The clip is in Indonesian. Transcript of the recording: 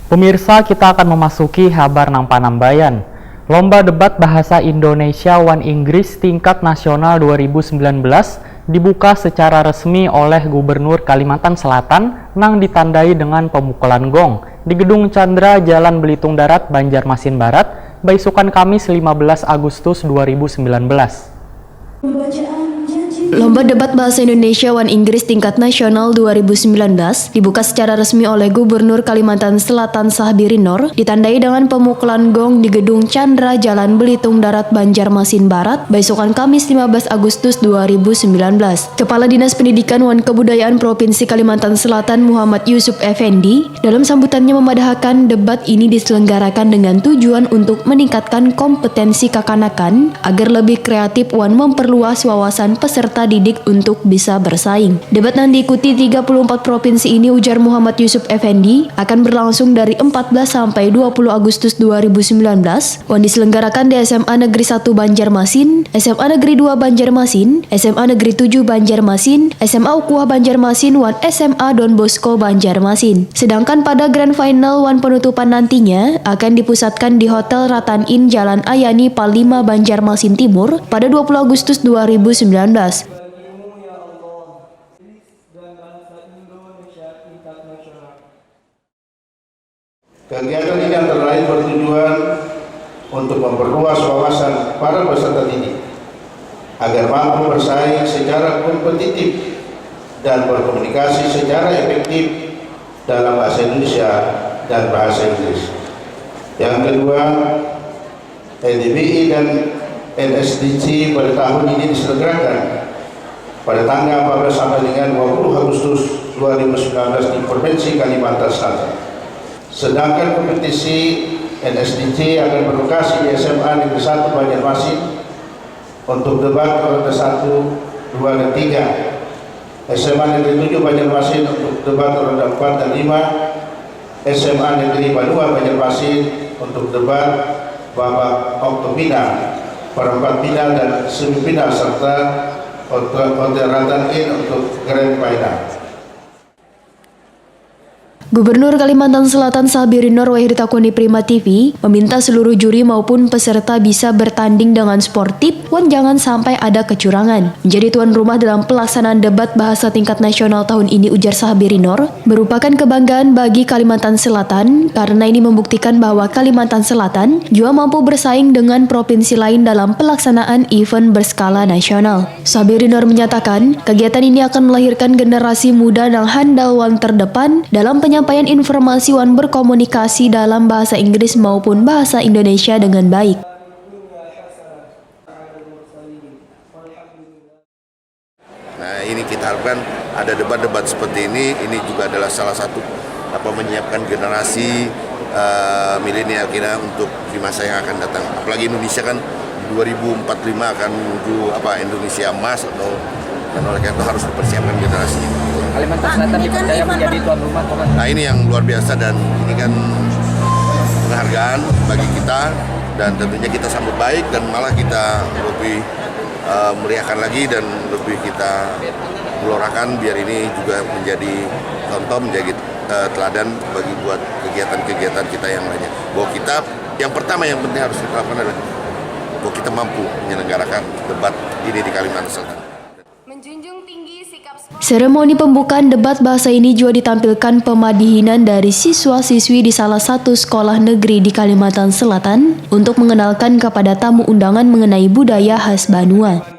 Pemirsa, kita akan memasuki Habar nang Panambayan. Lomba debat bahasa Indonesia One Inggris tingkat nasional 2019 dibuka secara resmi oleh Gubernur Kalimantan Selatan nang ditandai dengan pemukulan gong di Gedung Chandra Jalan Belitung Darat, Banjarmasin Barat, Baisukan Kamis 15 Agustus 2019. Lomba debat bahasa Indonesia One Inggris tingkat nasional 2019 dibuka secara resmi oleh Gubernur Kalimantan Selatan Sahbiri Noor, ditandai dengan pemukulan gong di Gedung Chandra Jalan Belitung Darat, Banjarmasin Barat, Baisukan Kamis 15 Agustus 2019. Kepala Dinas Pendidikan dan Kebudayaan Provinsi Kalimantan Selatan Muhammad Yusuf Effendi dalam sambutannya memadahkan debat ini diselenggarakan dengan tujuan untuk meningkatkan kompetensi kekanakan agar lebih kreatif dan memperluas wawasan peserta didik untuk bisa bersaing. Debat yang diikuti 34 provinsi ini, ujar Muhammad Yusuf Effendi, akan berlangsung dari 14 sampai 20 Agustus 2019 dan diselenggarakan di SMA Negeri 1 Banjarmasin, SMA Negeri 2 Banjarmasin, SMA Negeri 7 Banjarmasin, SMA Ukhuwah Banjarmasin, dan SMA Don Bosco Banjarmasin. Sedangkan pada Grand Final dan penutupan nantinya akan dipusatkan di Hotel Ratan Inn Jalan Ayani Palima Banjarmasin Timur pada 20 Agustus 2019. Kegiatan ini antara lain bertujuan untuk memperluas wawasan para peserta didik agar mampu bersaing secara kompetitif dan berkomunikasi secara efektif dalam bahasa Indonesia dan bahasa Inggris. Yang kedua, NDBI dan NSDC pada tahun ini diselenggarakan pada tanggal 14 sampai dengan 20 Agustus 2019 di Provinsi Kalimantan Selatan. Sedangkan kompetisi NSDC akan berlokasi di SMA Negeri 1 Banjarmasin untuk debat ronde 1, 2, dan 3. SMA Negeri 7 Banjarmasin untuk debat ronde 4 dan 5. SMA Negeri 2 Banjarmasin untuk debat babak oktofinal, perempat final dan semifinal serta Hotel Ratan Inn untuk Grand Final. Gubernur Kalimantan Selatan Sahbiri Noor Wahidritakuni Prima TV meminta seluruh juri maupun peserta bisa bertanding dengan sportif dan jangan sampai ada kecurangan. Menjadi tuan rumah dalam pelaksanaan debat bahasa tingkat nasional tahun ini, ujar Sahbiri Noor, merupakan kebanggaan bagi Kalimantan Selatan karena ini membuktikan bahwa Kalimantan Selatan juga mampu bersaing dengan provinsi lain dalam pelaksanaan event berskala nasional. Sahbiri Noor menyatakan kegiatan ini akan melahirkan generasi muda yang handal dan terdepan dalam penyampaian informasi dan berkomunikasi dalam bahasa Inggris maupun bahasa Indonesia dengan baik. Nah, ini kita harapkan ada debat-debat seperti ini juga adalah salah satu menyiapkan generasi milenial kita untuk di masa yang akan datang. Apalagi Indonesia kan 2045 akan menuju Indonesia emas dan oleh karena itu harus dipersiapkan generasinya. Kalimantan Selatan dipercaya menjadi tuan rumah. Nah, ini yang luar biasa dan ini kan penghargaan bagi kita dan tentunya kita sambut baik dan malah kita lebih meriahkan lagi dan lebih kita gelorakan biar ini juga menjadi contoh, menjadi teladan bagi buat kegiatan-kegiatan kita yang lainnya. Bahwa kita yang pertama yang penting harus kita lakukan adalah bahwa kita mampu menyelenggarakan debat ini di Kalimantan Selatan. Seremoni pembukaan debat bahasa ini juga ditampilkan pemadihinan dari siswa-siswi di salah satu sekolah negeri di Kalimantan Selatan untuk mengenalkan kepada tamu undangan mengenai budaya khas Banua.